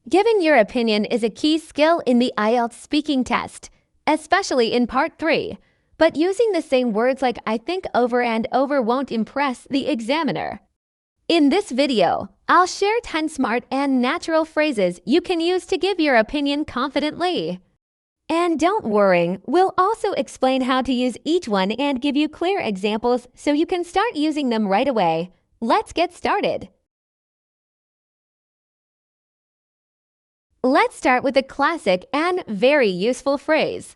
Giving your opinion is a key skill in the IELTS speaking test, especially in Part 3. But using the same words like I think over and over won't impress the examiner. In this video, I'll share 10 smart and natural phrases you can use to give your opinion confidently. And don't worry, we'll also explain how to use each one and give you clear examples so you can start using them right away. Let's get started. Let's start with a classic and very useful phrase.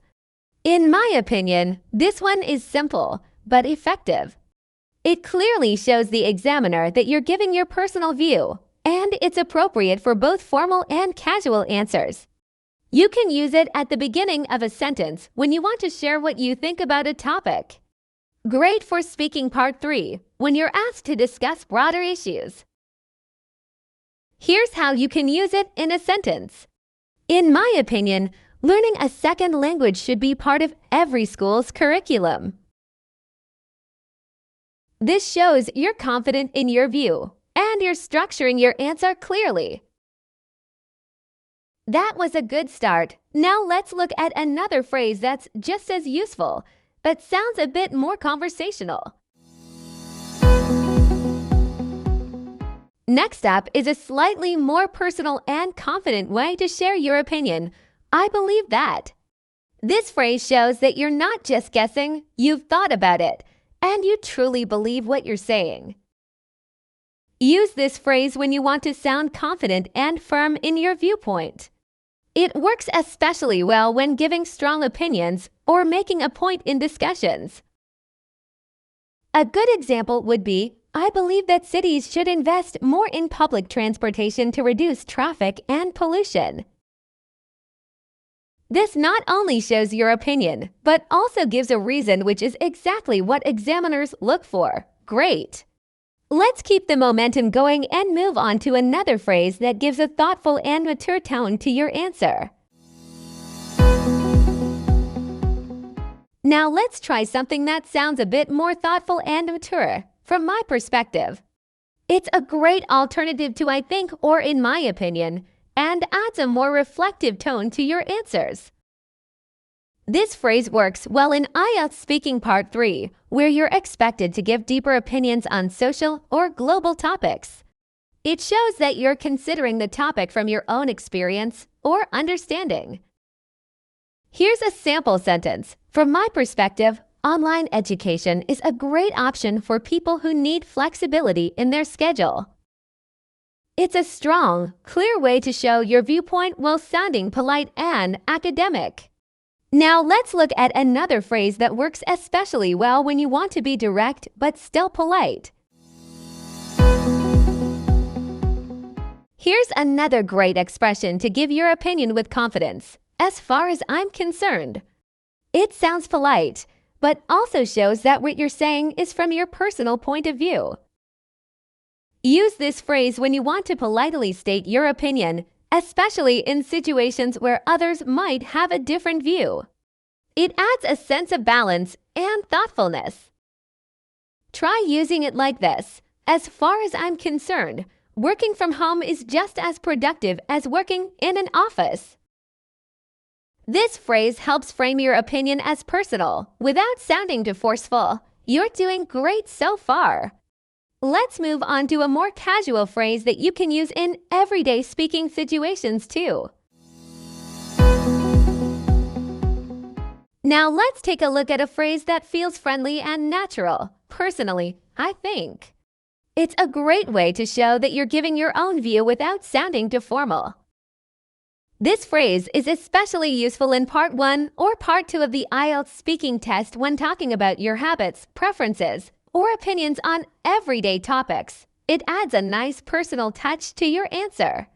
In my opinion, this one is simple but effective. It clearly shows the examiner that you're giving your personal view, and it's appropriate for both formal and casual answers. You can use it at the beginning of a sentence when you want to share what you think about a topic. Great for speaking Part 3 when you're asked to discuss broader issues. Here's how you can use it in a sentence. In my opinion, learning a second language should be part of every school's curriculum. This shows you're confident in your view, and you're structuring your answer clearly. That was a good start. Now let's look at another phrase that's just as useful, but sounds a bit more conversational. Next up is a slightly more personal and confident way to share your opinion. I believe that. This phrase shows that you're not just guessing, you've thought about it, and you truly believe what you're saying. Use this phrase when you want to sound confident and firm in your viewpoint. It works especially well when giving strong opinions or making a point in discussions. A good example would be, I believe that cities should invest more in public transportation to reduce traffic and pollution. This not only shows your opinion, but also gives a reason, which is exactly what examiners look for. Great! Let's keep the momentum going and move on to another phrase that gives a thoughtful and mature tone to your answer. Now let's try something that sounds a bit more thoughtful and mature. From my perspective, it's a great alternative to I think or in my opinion, and adds a more reflective tone to your answers. This phrase works well in IELTS Speaking Part 3, where you're expected to give deeper opinions on social or global topics. It shows that you're considering the topic from your own experience or understanding. Here's a sample sentence. From my perspective, online education is a great option for people who need flexibility in their schedule. It's a strong, clear way to show your viewpoint while sounding polite and academic. Now let's look at another phrase that works especially well when you want to be direct but still polite. Here's another great expression to give your opinion with confidence. As far as I'm concerned. It sounds polite, but also shows that what you're saying is from your personal point of view. Use this phrase when you want to politely state your opinion, especially in situations where others might have a different view. It adds a sense of balance and thoughtfulness. Try using it like this. As far as I'm concerned, working from home is just as productive as working in an office. This phrase helps frame your opinion as personal, without sounding too forceful. You're doing great so far. Let's move on to a more casual phrase that you can use in everyday speaking situations too. Now let's take a look at a phrase that feels friendly and natural. Personally, I think. It's a great way to show that you're giving your own view without sounding too formal. This phrase is especially useful in Part 1 or Part 2 of the IELTS speaking test when talking about your habits, preferences, or opinions on everyday topics. It adds a nice personal touch to your answer.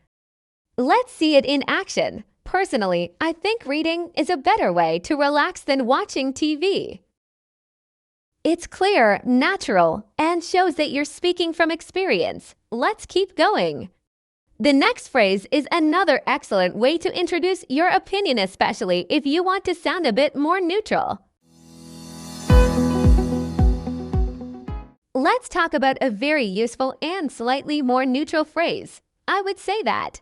Let's see it in action. Personally, I think reading is a better way to relax than watching TV. It's clear, natural, and shows that you're speaking from experience. Let's keep going. The next phrase is another excellent way to introduce your opinion, especially if you want to sound a bit more neutral. Let's talk about a very useful and slightly more neutral phrase. I would say that.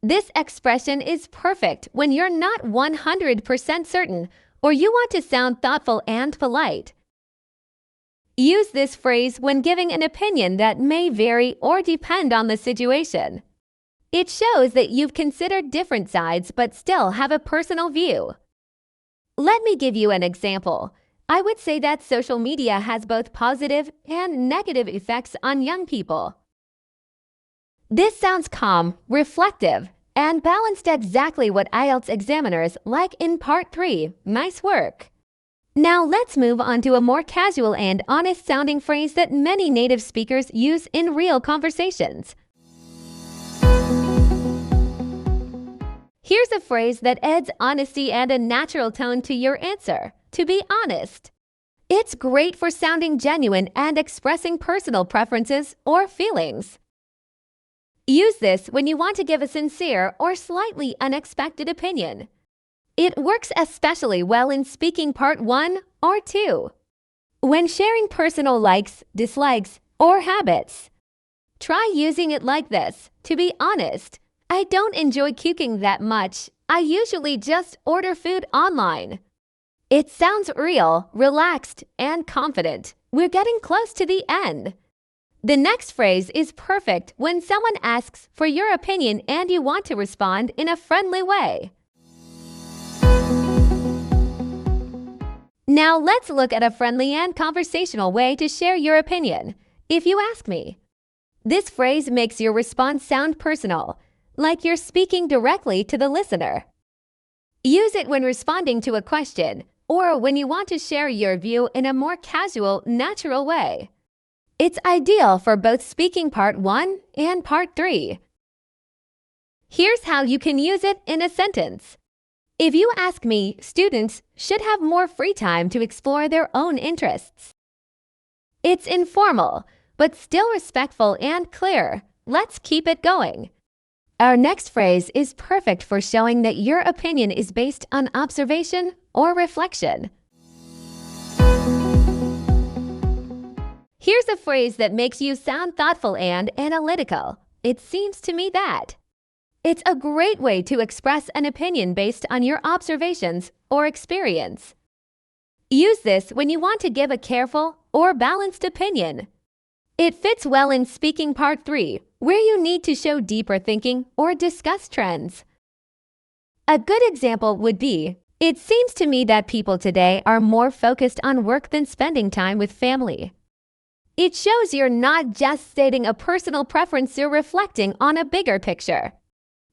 This expression is perfect when you're not 100% certain or you want to sound thoughtful and polite. Use this phrase when giving an opinion that may vary or depend on the situation. It shows that you've considered different sides but still have a personal view. Let me give you an example. I would say that social media has both positive and negative effects on young people. This sounds calm, reflective, and balanced, exactly what IELTS examiners like in Part 3. Nice work! Now let's move on to a more casual and honest-sounding phrase that many native speakers use in real conversations. Here's a phrase that adds honesty and a natural tone to your answer. To be honest. It's great for sounding genuine and expressing personal preferences or feelings. Use this when you want to give a sincere or slightly unexpected opinion. It works especially well in speaking Part 1 or 2. When sharing personal likes, dislikes, or habits. Try using it like this. To be honest, I don't enjoy cooking that much. I usually just order food online. It sounds real, relaxed, and confident. We're getting close to the end. The next phrase is perfect when someone asks for your opinion and you want to respond in a friendly way. Now let's look at a friendly and conversational way to share your opinion. If you ask me. This phrase makes your response sound personal, like you're speaking directly to the listener. Use it when responding to a question or when you want to share your view in a more casual, natural way. It's ideal for both speaking Part 1 and Part 3. Here's how you can use it in a sentence. If you ask me, students should have more free time to explore their own interests. It's informal, but still respectful and clear. Let's keep it going. Our next phrase is perfect for showing that your opinion is based on observation or reflection. Here's a phrase that makes you sound thoughtful and analytical. It seems to me that. It's a great way to express an opinion based on your observations or experience. Use this when you want to give a careful or balanced opinion. It fits well in speaking Part 3, where you need to show deeper thinking or discuss trends. A good example would be, it seems to me that people today are more focused on work than spending time with family. It shows you're not just stating a personal preference, you're reflecting on a bigger picture.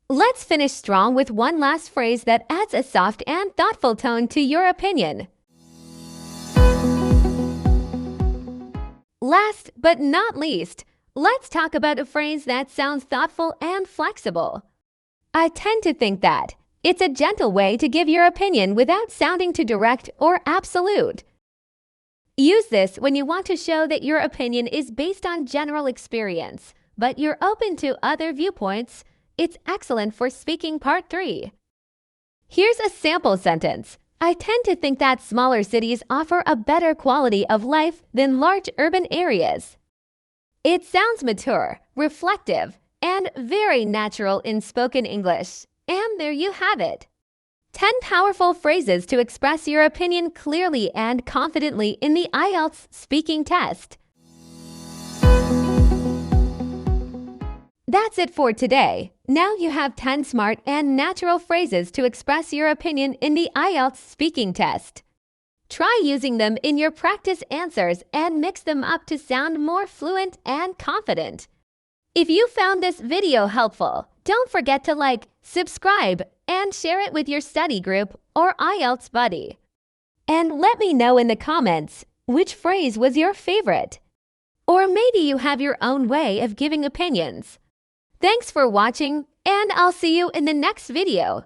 Let's finish strong with one last phrase that adds a soft and thoughtful tone to your opinion. Last but not least, let's talk about a phrase that sounds thoughtful and flexible. I tend to think that it's a gentle way to give your opinion without sounding too direct or absolute. Use this when you want to show that your opinion is based on general experience, but you're open to other viewpoints. It's excellent for speaking Part 3. Here's a sample sentence. I tend to think that smaller cities offer a better quality of life than large urban areas. It sounds mature, reflective, and very natural in spoken English. And there you have it. 10 powerful phrases to express your opinion clearly and confidently in the IELTS speaking test. That's it for today. Now you have 10 smart and natural phrases to express your opinion in the IELTS speaking test. Try using them in your practice answers and mix them up to sound more fluent and confident. If you found this video helpful, don't forget to like, subscribe, and share it with your study group or IELTS buddy. And let me know in the comments which phrase was your favorite. Or maybe you have your own way of giving opinions. Thanks for watching, and I'll see you in the next video.